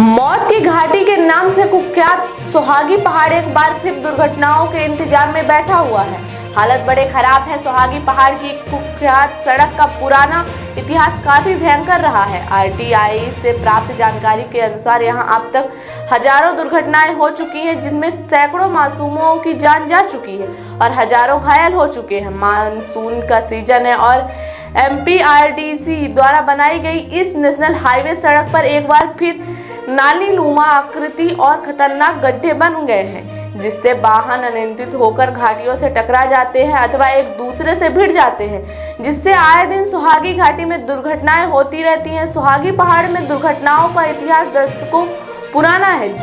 मौत की घाटी के नाम से कुख्यात सुहागी पहाड़ एक बार फिर दुर्घटनाओं के इंतजार में बैठा हुआ है। हालत बड़े खराब है। सुहागी पहाड़ की कुख्यात सड़क का पुराना इतिहास काफी भयंकर रहा है। आरटीआई से प्राप्त जानकारी के अनुसार यहां अब तक हजारों दुर्घटनाएं हो चुकी हैं, जिनमें सैकड़ों मासूमों की जान जा चुकी है और हजारों घायल हो चुके हैं। मानसून का सीजन है और एमपीआरडीसी द्वारा बनाई गई इस नेशनल हाईवे सड़क पर एक बार फिर नाली नुमा आकृति और खतरनाक गड्ढे बन गए हैं, जिससे वाहन अनियंत्रित होकर घाटियों से टकरा जाते हैं अथवा एक दूसरे से भिड़ जाते हैं, जिससे आए दिन सुहागी घाटी में दुर्घटनाएं होती रहती हैं। सुहागी पहाड़ में दुर्घटनाओं का इतिहास दशकों पुराना है।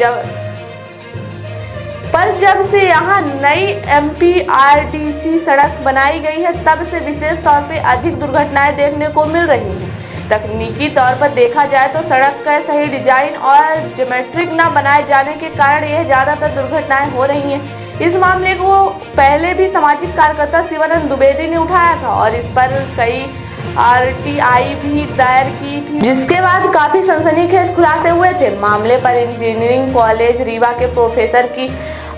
जब से यहाँ नई एमपीआरडीसी सड़क बनाई गई है, तब से विशेष तौर पे अधिक दुर्घटनाएं देखने को मिल रही हैं। तकनीकी तौर पर देखा जाए तो सड़क का सही डिजाइन और ज्योमेट्रिक न बनाए जाने के कारण यह ज्यादातर दुर्घटनाएं हो रही हैं। इस मामले को पहले भी सामाजिक कार्यकर्ता शिवानंद द्विवेदी ने उठाया था और इस पर कई आरटीआई भी दायर की थी, जिसके बाद काफी सनसनीखेज खुलासे हुए थे। मामले पर इंजीनियरिंग कॉलेज रीवा के प्रोफेसर की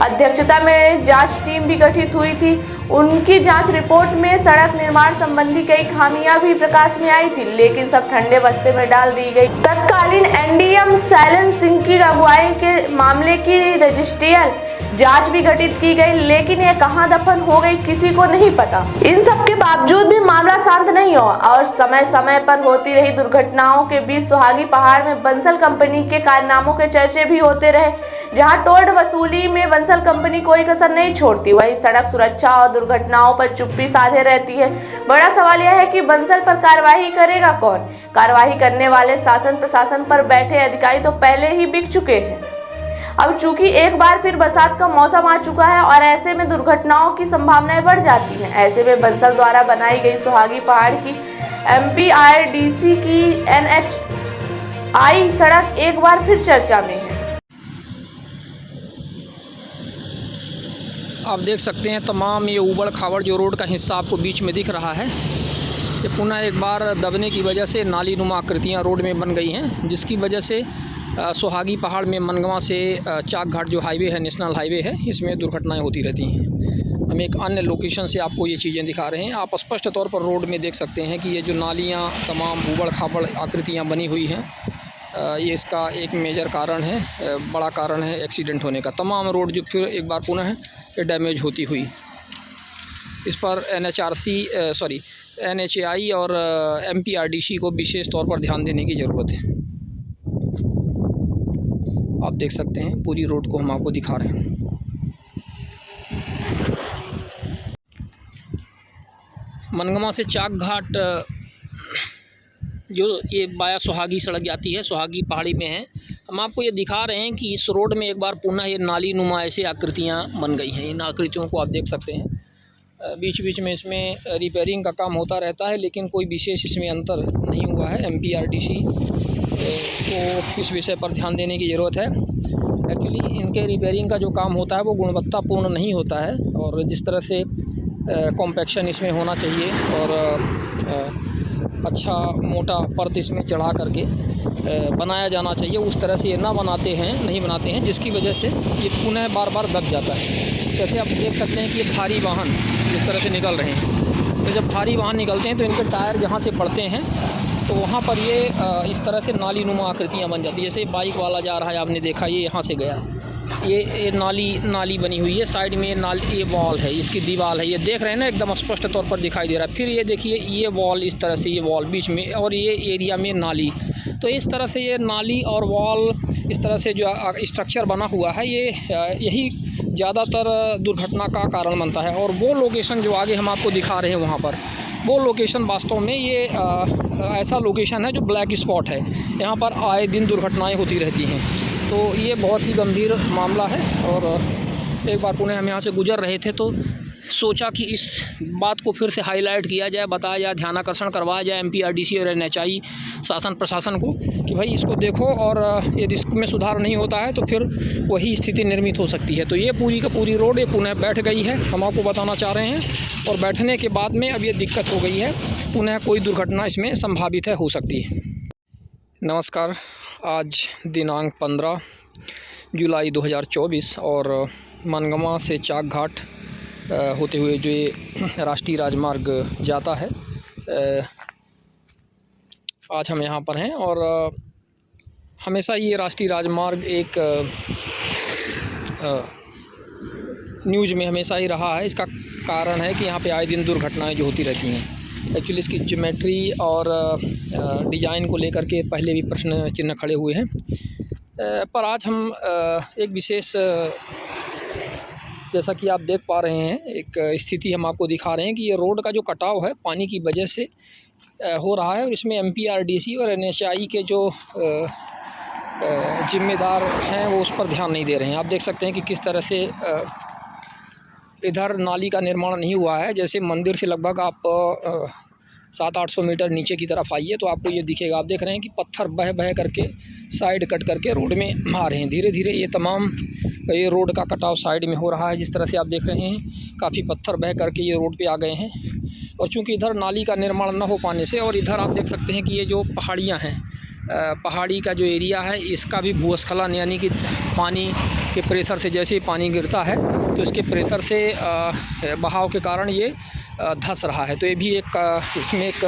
अध्यक्षता में जांच टीम भी गठित हुई थी। उनकी जांच रिपोर्ट में सड़क निर्माण संबंधी कई खामियां भी प्रकाश में आई थी, लेकिन सब ठंडे बस्ते में डाल दी गई। तत्कालीन एनडीएम शैलेंद्र सिंह की अगुवाई के मामले की रजिस्ट्रियल जांच भी गठित की गई, लेकिन यह कहां दफन हो गई किसी को नहीं पता। इन सब के बावजूद भी मामला शांत नहीं हुआ और समय समय पर होती रही दुर्घटनाओं के बीच सुहागी पहाड़ में बंसल कंपनी के कारनामों के चर्चे भी होते रहे। जहां टोल वसूली में बंसल कंपनी कोई कसर नहीं छोड़ती, वही सड़क सुरक्षा और दुर्घटनाओं पर चुप्पी साधे रहती है। बड़ा सवाल यह है कि बंसल पर कार्रवाई करेगा कौन? कार्रवाई करने वाले शासन प्रशासन पर बैठे अधिकारी तो पहले ही बिक चुके हैं। अब चूंकि एक बार फिर बरसात का मौसम आ चुका है और ऐसे में दुर्घटनाओं की संभावनाएं बढ़ जाती हैं। ऐसे में बंसल द्वारा बनाई गई सुहागी पहाड़ की एमपीआरडीसी की एनएचआई सड़क एक बार फिर चर्चा में है। आप देख सकते हैं तमाम ये ऊबड़ खाबड़ जो रोड का हिस्सा आपको बीच में दिख रहा है, ये पुनः एक बार दबने की वजह से नाली नुमा आकृतियाँ रोड में बन गई हैं, जिसकी वजह से सुहागी पहाड़ में मनगवा से चाक घाट जो हाईवे है, नेशनल हाईवे है, इसमें दुर्घटनाएं होती रहती हैं। हम एक अन्य लोकेशन से आपको ये चीज़ें दिखा रहे हैं। आप स्पष्ट तौर पर रोड में देख सकते हैं कि ये जो नालियाँ तमाम ऊबड़ खाबड़ आकृतियाँ बनी हुई हैं, ये इसका एक मेजर कारण है, बड़ा कारण है एक्सीडेंट होने का। तमाम रोड जो फिर एक बार पुनः डैमेज होती हुई, इस पर एनएचआई और एमपीआरडीसी को विशेष तौर पर ध्यान देने की ज़रूरत है। आप देख सकते हैं पूरी रोड को हम आपको दिखा रहे हैं। मनगवा से चाक घाट जो ये बाया सुहागी सड़क जाती है, सुहागी पहाड़ी में है। हम आपको ये दिखा रहे हैं कि इस रोड में एक बार पुनः ये नाली नुमा ऐसे आकृतियाँ बन गई हैं। इन आकृतियों को आप देख सकते हैं। बीच बीच में इसमें रिपेयरिंग का काम होता रहता है, लेकिन कोई विशेष इसमें अंतर नहीं हुआ है। एमपीआरडीसी को इस विषय पर ध्यान देने की ज़रूरत है। एक्चुअली इनके रिपेयरिंग का जो काम होता है वो गुणवत्तापूर्ण नहीं होता है, और जिस तरह से कॉम्पैक्शन इसमें होना चाहिए और अच्छा मोटा परत इसमें चढ़ा करके बनाया जाना चाहिए, उस तरह से ये नहीं बनाते हैं, जिसकी वजह से ये पुनः बार बार दब जाता है। जैसे आप देख सकते हैं कि ये भारी वाहन जिस तरह से निकल रहे हैं, तो जब भारी वाहन निकलते हैं तो इनके टायर जहाँ से पड़ते हैं तो वहाँ पर ये इस तरह से नाली नुमा आकृतियाँ बन जाती है। जैसे बाइक वाला जा रहा है, आपने देखा ये यहाँ से गया, ये नाली बनी हुई है। साइड में ये वॉल है, इसकी दीवार है, ये देख रहे हैं ना, एकदम स्पष्ट तौर पर दिखाई दे रहा है। फिर ये देखिए ये वॉल, इस तरह से ये वॉल बीच में, और ये एरिया में नाली। तो इस तरह से ये नाली और वॉल, इस तरह से जो स्ट्रक्चर बना हुआ है, ये यही ज़्यादातर दुर्घटना का कारण बनता है। और वो लोकेशन जो आगे हम आपको दिखा रहे हैं वहाँ पर, वो लोकेशन वास्तव में ये ऐसा लोकेशन है जो ब्लैक स्पॉट है। यहाँ पर आए दिन दुर्घटनाएं होती रहती हैं, तो ये बहुत ही गंभीर मामला है। और एक बार पुणे हम यहाँ से गुजर रहे थे तो सोचा कि इस बात को फिर से हाईलाइट किया जाए, बताया जाए, ध्यानाकर्षण करवाया जाए एमपीआरडीसी और एनएचआई शासन प्रशासन को कि भाई इसको देखो, और यदि इसमें सुधार नहीं होता है तो फिर वही स्थिति निर्मित हो सकती है। तो ये पूरी का पूरी रोड ये पुनः बैठ गई है, हम आपको बताना चाह रहे हैं। और बैठने के बाद में अब ये दिक्कत हो गई है, पुनः कोई दुर्घटना इसमें संभावित है, हो सकती है। नमस्कार, आज दिनांक 15 जुलाई 2024 और मनगवा से चाक घाट होते हुए जो ये राष्ट्रीय राजमार्ग जाता है, आज हम यहाँ पर हैं। और हमेशा ये राष्ट्रीय राजमार्ग एक न्यूज़ में हमेशा ही रहा है। इसका कारण है कि यहाँ पे आए दिन दुर्घटनाएं जो होती रहती हैं। एक्चुअली इसकी ज्योमेट्री और डिज़ाइन को लेकर के पहले भी प्रश्न चिन्ह खड़े हुए हैं, पर आज हम एक विशेष, जैसा कि आप देख पा रहे हैं, एक स्थिति हम आपको दिखा रहे हैं कि ये रोड का जो कटाव है पानी की वजह से हो रहा है, और इसमें MPRDC और NHAI के जो जिम्मेदार हैं वो उस पर ध्यान नहीं दे रहे हैं। आप देख सकते हैं कि किस तरह से इधर नाली का निर्माण नहीं हुआ है। जैसे मंदिर से लगभग आप 700-800 मीटर नीचे की तरफ आइए तो आपको ये दिखेगा। आप देख रहे हैं कि पत्थर बह बह करके साइड कट करके रोड में आ रहे हैं। धीरे धीरे ये तमाम ये रोड का कटाव साइड में हो रहा है। जिस तरह से आप देख रहे हैं काफ़ी पत्थर बह करके ये रोड पे आ गए हैं, और चूँकि इधर नाली का निर्माण न हो पाने से, और इधर आप देख सकते हैं कि ये जो पहाड़ियाँ हैं, पहाड़ी का जो एरिया है, इसका भी भूस्खलन यानी कि पानी के प्रेशर से जैसे ही पानी गिरता है तो इसके प्रेशर से बहाव के कारण ये धंस रहा है। तो ये भी एक इसमें एक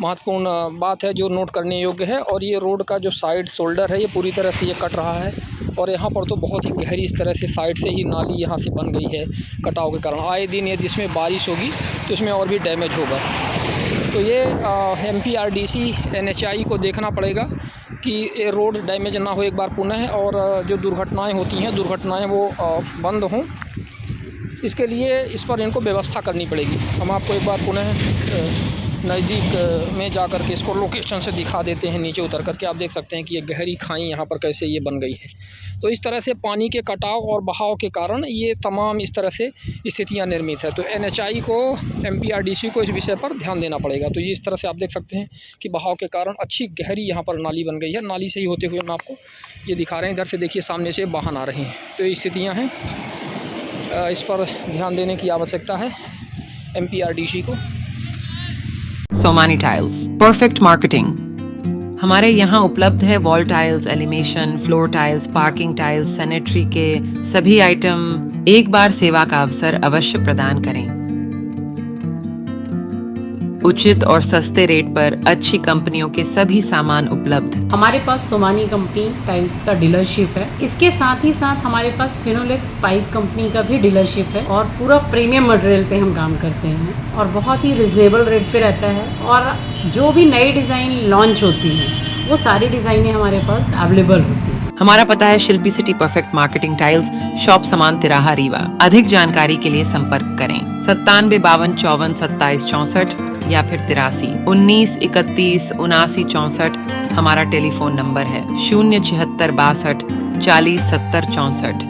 महत्वपूर्ण बात है जो नोट करने योग्य है। और ये रोड का जो साइड शोल्डर है ये पूरी तरह से ये कट रहा है, और यहाँ पर तो बहुत ही गहरी इस तरह से साइड से ही नाली यहाँ से बन गई है कटाव के कारण। आए दिन यदि इसमें बारिश होगी तो इसमें और भी डैमेज होगा। तो ये MPRDC NHAI को देखना पड़ेगा कि ये रोड डैमेज ना हो एक बार पुनः, और जो दुर्घटनाएं होती हैं दुर्घटनाएं वो बंद हों। इसके लिए इस पर इनको व्यवस्था करनी पड़ेगी। हम आपको एक बार पुनः नज़दीक में जा कर के इसको लोकेशन से दिखा देते हैं। नीचे उतर करके आप देख सकते हैं कि ये गहरी खाई यहाँ पर कैसे ये बन गई है। तो इस तरह से पानी के कटाव और बहाव के कारण ये तमाम इस तरह से स्थितियाँ निर्मित है। तो NHAI को, MPRDC को इस विषय पर ध्यान देना पड़ेगा। तो ये इस तरह से आप देख सकते हैं कि बहाव के कारण अच्छी गहरी यहाँ पर नाली बन गई है। नाली से ही होते हुए हम आपको ये दिखा रहे हैं। इधर से देखिए सामने से वाहन आ रहे हैं। तो ये स्थितियाँ हैं, इस पर ध्यान देने की आवश्यकता है MPRDC को। Somani tiles, perfect marketing. हमारे यहाँ उपलब्ध है wall tiles, elevation, floor tiles, parking tiles, sanitary के सभी आइटम। एक बार सेवा का अवसर अवश्य प्रदान करें। उचित और सस्ते रेट पर अच्छी कंपनियों के सभी सामान उपलब्ध। हमारे पास सोमानी कंपनी टाइल्स का डीलरशिप है। इसके साथ ही साथ हमारे पास फिनोलेक्स पाइप कंपनी का भी डीलरशिप है, और पूरा प्रीमियम मटेरियल पे हम काम करते हैं और बहुत ही रिजनेबल रेट पे रहता है। और जो भी नई डिज़ाइन लॉन्च होती हैं वो सारी डिज़ाइनें हमारे पास अवेलेबल होती हैं। हमारा पता है Shilpi city perfect marketing tiles, shop Saman तिराहा रीवा। अधिक जानकारी के लिए संपर्क करें 97 52 54 27 64 या फिर 83 19 31 79 64। हमारा टेलीफोन नंबर है 076 62 40 70 64।